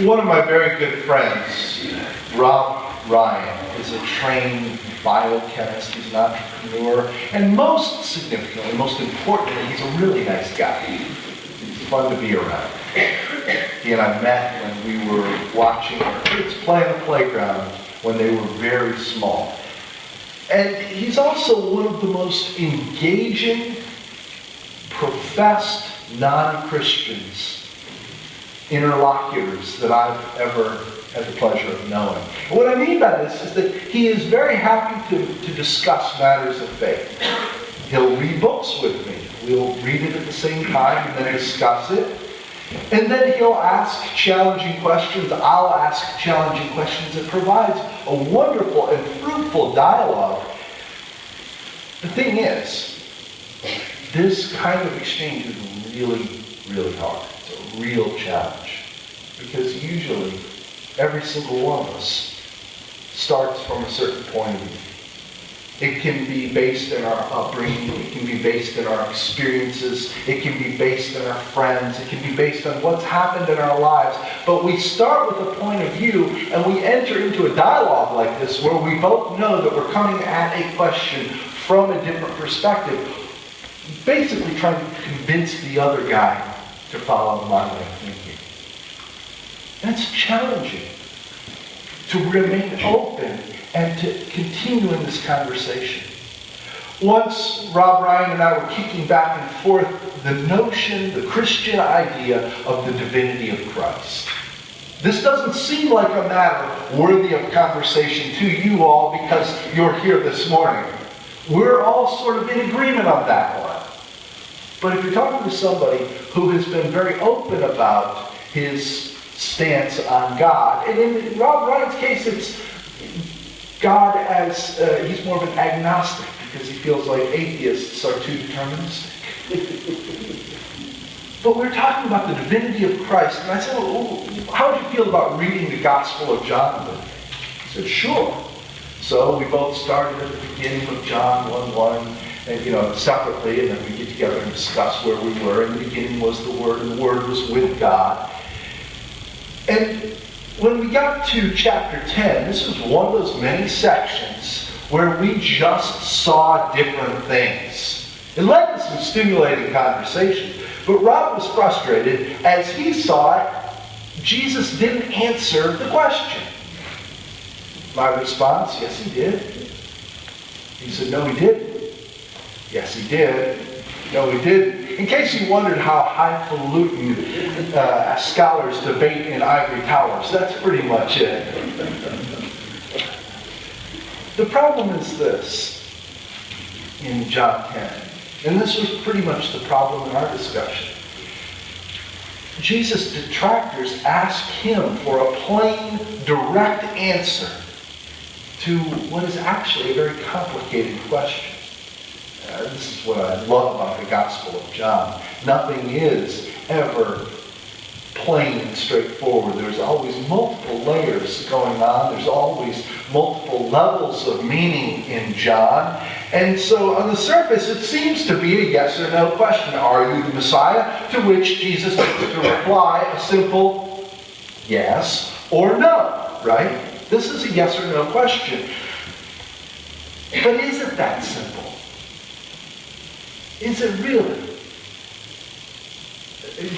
One of my very good friends, Rob Ryan, is a trained biochemist. He's an entrepreneur. And most significantly, most importantly, he's a really nice guy. He's fun to be around. He and I met when we were watching our kids play on the playground when they were very small. And he's also one of the most engaging, professed non-Christians, interlocutors that I've ever had the pleasure of knowing. And what I mean by this is that he is very happy to discuss matters of faith. He'll read books with me. We'll read it at the same time and then discuss it. And then he'll ask challenging questions. I'll ask challenging questions. It provides a wonderful and fruitful dialogue. The thing is, this kind of exchange is really, really hard. It's a real challenge. Because usually, every single one of us starts from a certain point of view. It can be based in our upbringing. It can be based in our experiences. It can be based in our friends. It can be based on what's happened in our lives. But we start with a point of view, and we enter into a dialogue like this where we both know that we're coming at a question from a different perspective, basically trying to convince the other guy to follow my way of thinking. That's challenging. To remain open and to continue in this conversation. Once, Rob Ryan and I were kicking back and forth the notion, the Christian idea of the divinity of Christ. This doesn't seem like a matter worthy of conversation to you all because you're here this morning. We're all sort of in agreement on that one. But if you're talking to somebody who has been very open about his stance on God, and in Rob Ryan's case, it's God as, he's more of an agnostic because he feels like atheists are too deterministic. But we're talking about the divinity of Christ, and I said, well, how do you feel about reading the Gospel of John with me? He said, sure. So we both started at the beginning of John 1:1, and separately, and then we get together and discuss where we were. In the beginning was the Word, and the Word was with God. And when we got to chapter 10, this was one of those many sections where we just saw different things. It led to some stimulating conversations, but Rob was frustrated as he saw it. Jesus didn't answer the question. My response, yes, he did. He said, no, he didn't. Yes, he did. No, he didn't. In case you wondered how highfalutin scholars debate in ivory towers, that's pretty much it. The problem is this in John 10, and this was pretty much the problem in our discussion. Jesus' detractors asked him for a plain, direct answer to what is actually a very complicated question. This is what I love about the Gospel of John. Nothing is ever plain and straightforward. There's always multiple layers going on. There's always multiple levels of meaning in John. And so on the surface, it seems to be a yes or no question. Are you the Messiah? To which Jesus gets to reply a simple yes or no, right? This is a yes or no question. But is it that simple? Is it really?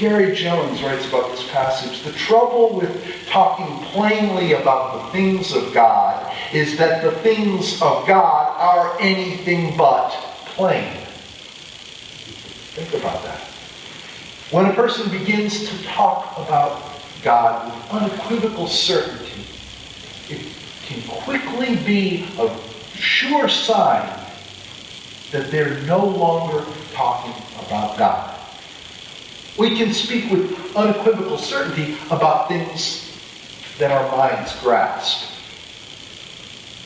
Gary Jones writes about this passage. The trouble with talking plainly about the things of God is that the things of God are anything but plain. Think about that. When a person begins to talk about God with unequivocal certainty, it can quickly be a sure sign that they're no longer talking about God. We can speak with unequivocal certainty about things that our minds grasp.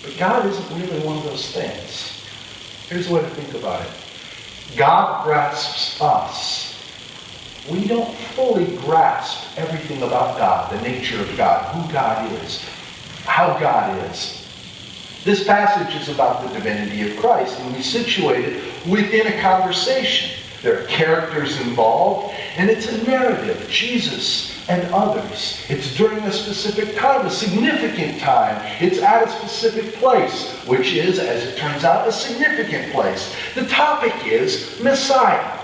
But God isn't really one of those things. Here's the way to think about it. God grasps us. We don't fully grasp everything about God, the nature of God, who God is, how God is. This passage is about the divinity of Christ, and we situate it within a conversation. There are characters involved, and it's a narrative, Jesus and others. It's during a specific time, a significant time. It's at a specific place, which is, as it turns out, a significant place. The topic is Messiah,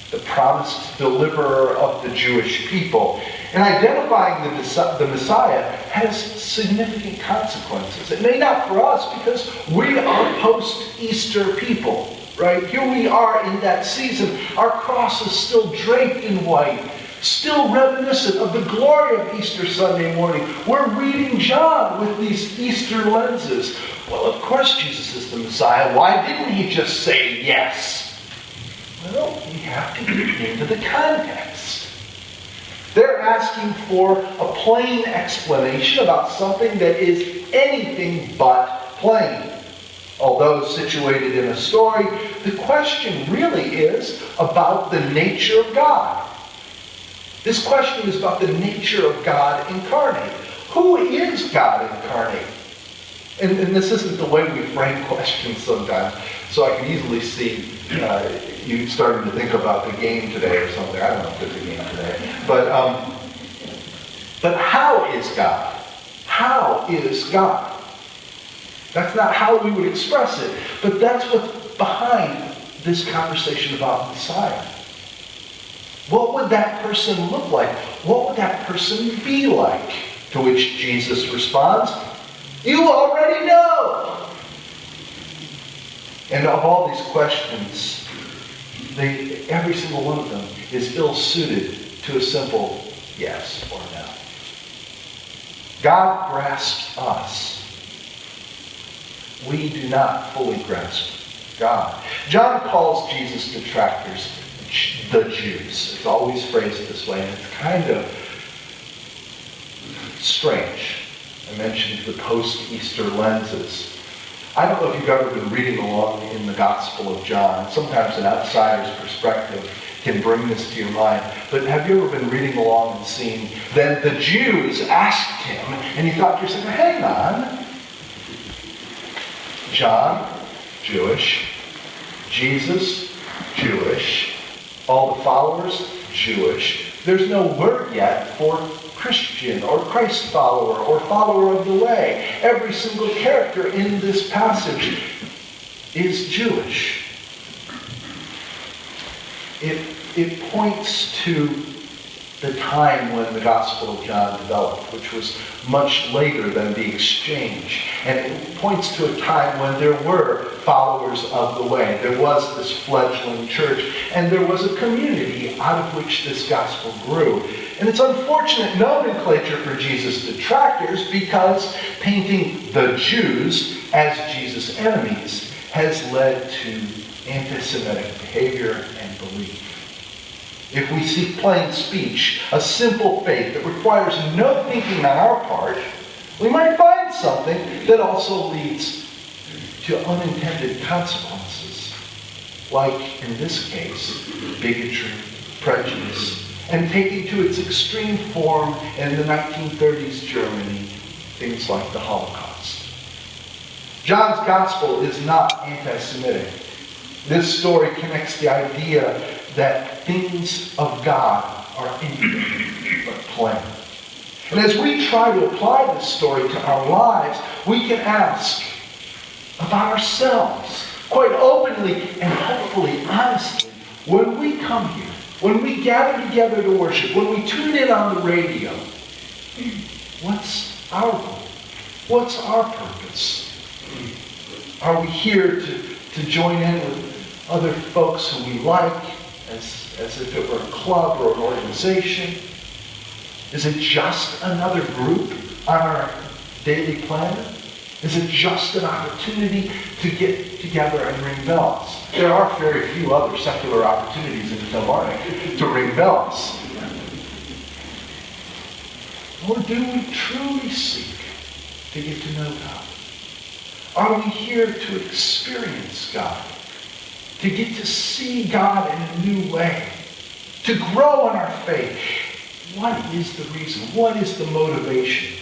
the promised deliverer of the Jewish people. And identifying the Messiah has significant consequences. It may not for us because we are post-Easter people. Right? Here we are in that season. Our cross is still draped in white, still reminiscent of the glory of Easter Sunday morning. We're reading John with these Easter lenses. Well, of course Jesus is the Messiah. Why didn't he just say yes? Well, we have to get into the context. They're asking for a plain explanation about something that is anything but plain. Although situated in a story, the question really is about the nature of God. This question is about the nature of God incarnate. Who is God incarnate? And this isn't the way we frame questions sometimes. So I can easily see you starting to think about the game today or something. I don't know if there's a game today. But how is God? How is God? That's not how we would express it, but that's what's behind this conversation about Messiah. What would that person look like? What would that person be like? To which Jesus responds, "You already know." And of all these questions, every single one of them is ill-suited to a simple yes or no. God grasps us. We do not fully grasp God. John calls Jesus' detractors the Jews. It's always phrased this way, and it's kind of strange. I mentioned the post-Easter lenses. I don't know if you've ever been reading along in the Gospel of John. Sometimes an outsider's perspective can bring this to your mind. But have you ever been reading along and seen, then the Jews asked him, and you thought to yourself, hang on. John, Jewish. Jesus, Jewish. All the followers, Jewish. There's no word yet for Christian or Christ follower or follower of the way. Every single character in this passage is Jewish. It points to the time when the Gospel of John developed, which was much later than the exchange. And it points to a time when there were followers of the way. There was this fledgling church, and there was a community out of which this gospel grew. And it's unfortunate nomenclature for Jesus' detractors, because painting the Jews as Jesus' enemies has led to anti-Semitic behavior and belief. If we seek plain speech, a simple faith that requires no thinking on our part, we might find something that also leads to unintended consequences, like, in this case, bigotry, prejudice, and taking to its extreme form in the 1930s Germany, things like the Holocaust. John's gospel is not anti-Semitic. This story connects the idea that things of God are anything but plain. And as we try to apply this story to our lives, we can ask about ourselves, quite openly and hopefully honestly, when we come here, when we gather together to worship, when we tune in on the radio, what's our goal? What's our purpose? Are we here to join in with other folks who we like, as if it were a club or an organization? Is it just another group on our daily planet? Is it just an opportunity to get together and ring bells? There are very few other secular opportunities in Kilmarnock to ring bells. Or do we truly seek to get to know God? Are we here to experience God? To get to see God in a new way? To grow in our faith? What is the reason? What is the motivation?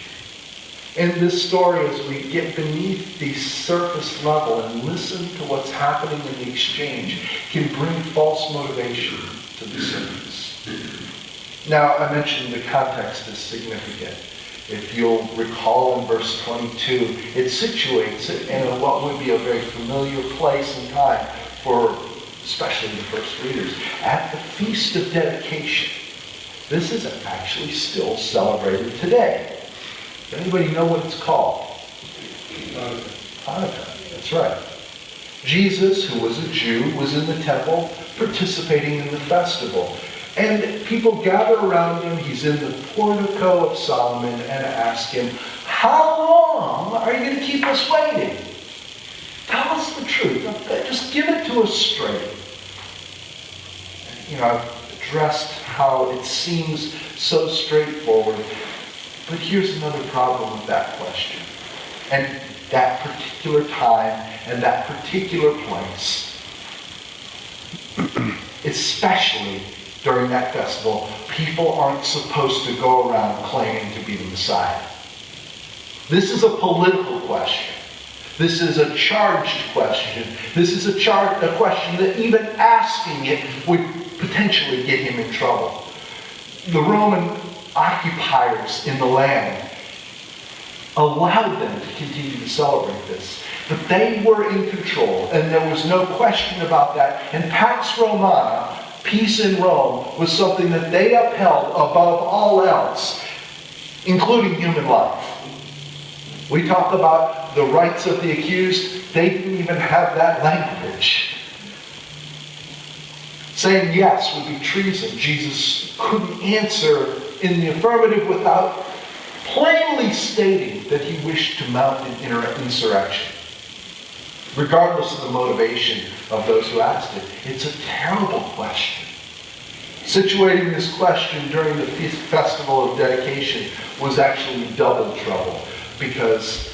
in this story, as we get beneath the surface level and listen to what's happening in the exchange, can bring false motivation to the surface. Now, I mentioned the context is significant. If you'll recall in verse 22, it situates it in what would be a very familiar place and time for especially the first readers, at the Feast of Dedication. This is actually still celebrated today. Does anybody know what it's called? Hanukkah. That's right. Jesus, who was a Jew, was in the temple participating in the festival. And people gather around him. He's in the portico of Solomon and ask him, how long are you going to keep us waiting? Tell us the truth. Just give it to us straight. I've addressed how it seems so straightforward. But here's another problem with that question. And that particular time and that particular place. Especially during that festival, people aren't supposed to go around claiming to be the Messiah. This is a political question. This is a charged question. This is a question that even asking it would potentially get him in trouble. The Roman occupiers in the land allowed them to continue to celebrate this. But they were in control, and there was no question about that. And Pax Romana, peace in Rome, was something that they upheld above all else, including human life. We talk about the rights of the accused. They didn't even have that language. Saying yes would be treason. Jesus couldn't answer in the affirmative without plainly stating that he wished to mount an insurrection. Regardless of the motivation of those who asked it, it's a terrible question. Situating this question during the festival of dedication was actually double trouble, because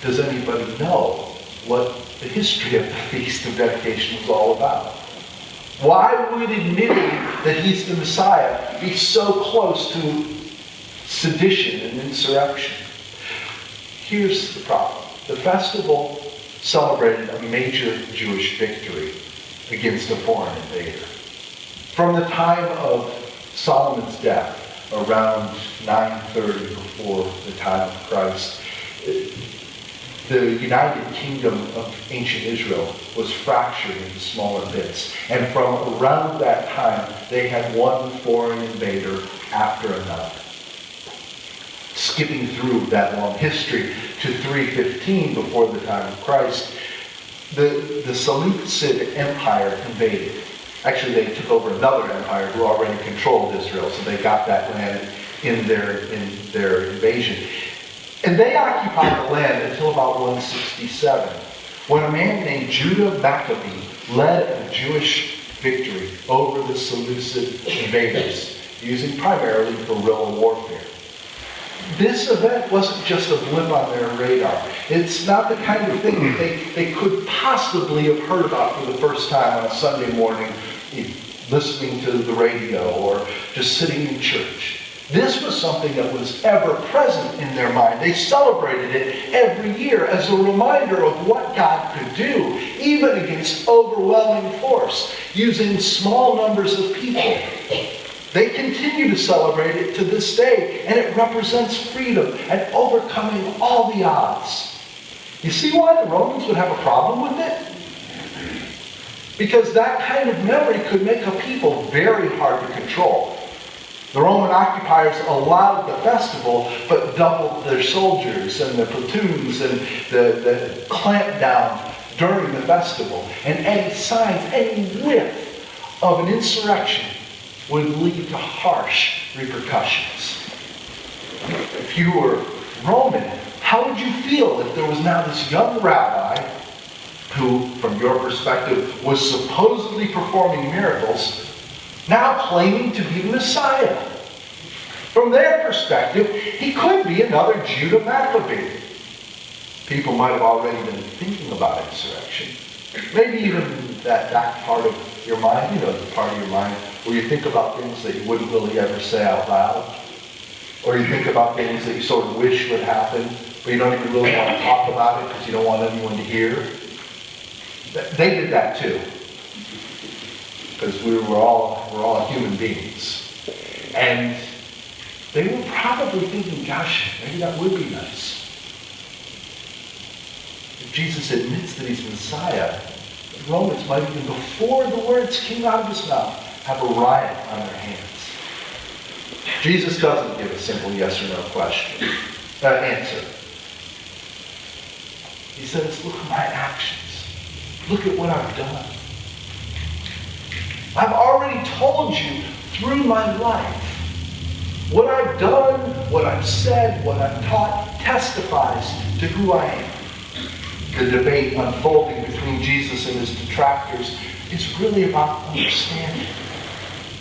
does anybody know what the history of the Feast of Dedication was all about? Why would admitting that he's the Messiah be so close to sedition and insurrection? Here's the problem. The festival celebrated a major Jewish victory against a foreign invader. From the time of Solomon's death, around 930 before the time of Christ, the United Kingdom of ancient Israel was fractured into smaller bits. And from around that time, they had one foreign invader after another. Skipping through that long history to 315 before the time of Christ, the Seleucid Empire invaded. Actually, they took over another empire who already controlled Israel, so they got that land in their invasion. And they occupied the land until about 167, when a man named Judah Maccabee led a Jewish victory over the Seleucid invaders, using primarily guerrilla warfare. This event wasn't just a blip on their radar. It's not the kind of thing that they could possibly have heard about for the first time on a Sunday morning, listening to the radio or just sitting in church. This was something that was ever present in their mind. They celebrated it every year as a reminder of what God could do, even against overwhelming force, using small numbers of people. They continue to celebrate it to this day, and it represents freedom and overcoming all the odds. You see why the Romans would have a problem with it? Because that kind of memory could make a people very hard to control. The Roman occupiers allowed the festival, but doubled their soldiers and their platoons and the clampdown during the festival. And any signs, any whiff of an insurrection would lead to harsh repercussions. If you were Roman, how would you feel if there was now this young rabbi who, from your perspective, was supposedly performing miracles, now claiming to be the Messiah? From their perspective, he could be another Judah Maccabee. People might have already been thinking about insurrection. Maybe even that part of your mind, the part of your mind where you think about things that you wouldn't really ever say out loud. Or you think about things that you sort of wish would happen, but you don't even really want to talk about it because you don't want anyone to hear. They did that too. Because we're all human beings. And they were probably thinking, gosh, maybe that would be nice. If Jesus admits that he's Messiah, the Romans might even, before the words came out of his mouth, have a riot on their hands. Jesus doesn't give a simple yes or no answer. He says, look at my actions. Look at what I've done. I've already told you through my life. What I've done, what I've said, what I've taught testifies to who I am. The debate unfolding between Jesus and his detractors is really about understanding.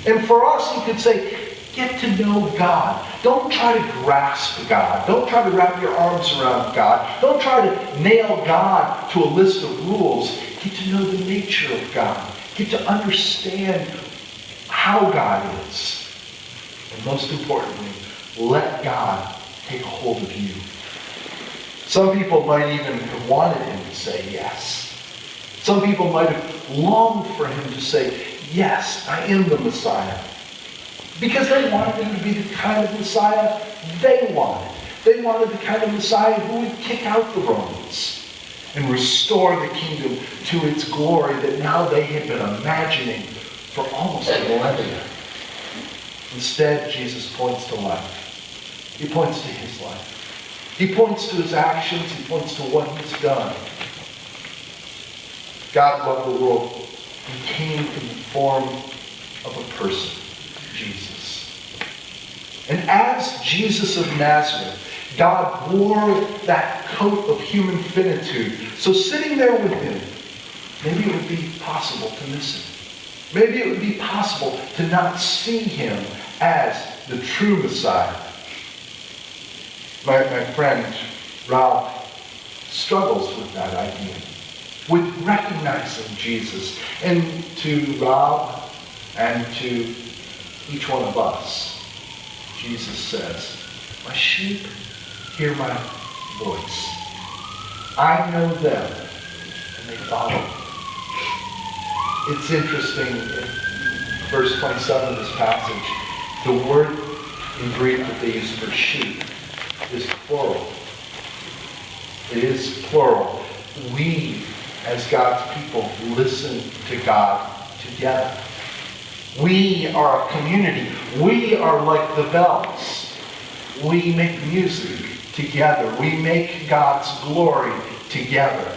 And for us, you could say, get to know God. Don't try to grasp God. Don't try to wrap your arms around God. Don't try to nail God to a list of rules. Get to know the nature of God. Get to understand how God is. And most importantly, let God take a hold of you. Some people might even have wanted him to say yes. Some people might have longed for him to say, yes, I am the Messiah. Because they wanted him to be the kind of Messiah they wanted. They wanted the kind of Messiah who would kick out the Romans and restore the kingdom to its glory that now they had been imagining for almost a millennia. Instead, Jesus points to life. He points to his life. He points to his actions. He points to what he's done. God loved the world. He came in the form of a person, Jesus. And as Jesus of Nazareth, God wore that coat of human finitude. So sitting there with him, maybe it would be possible to miss him. Maybe it would be possible to not see him as the true Messiah. My friend Rob struggles with that idea, with recognizing Jesus. And to Rob and to each one of us, Jesus says, my sheep hear my voice. I know them, and they follow me. It's interesting, in verse 27 of this passage, the word in Greek that they use for sheep is plural. It is plural. We, as God's people, listen to God together. We are a community. We are like the bells. We make music together. We make God's glory together.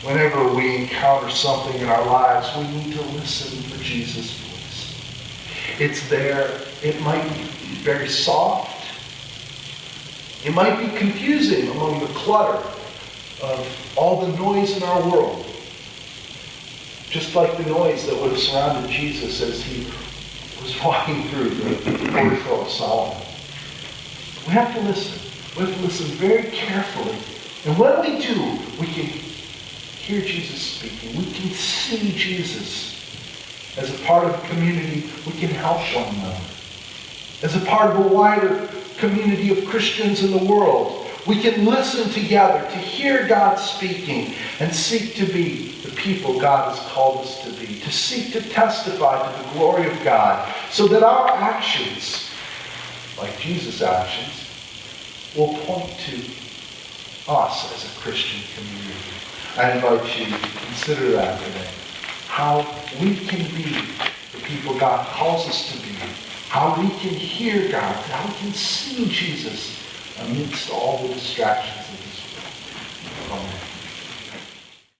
Whenever we encounter something in our lives, we need to listen for Jesus' voice. It's there. It might be very soft. It might be confusing among the clutter of all the noise in our world. Just like the noise that would have surrounded Jesus as he was walking through the portico of Solomon. We have to listen. We have to listen very carefully. And when we do, we can hear Jesus speaking. We can see Jesus. As a part of a community, we can help one another. As a part of a wider community of Christians in the world, we can listen together to hear God speaking and seek to be the people God has called us to be, to seek to testify to the glory of God, so that our actions, like Jesus' actions, will point to us as a Christian community. I invite you to consider that today. How we can be the people God calls us to be. How we can hear God. How we can see Jesus amidst all the distractions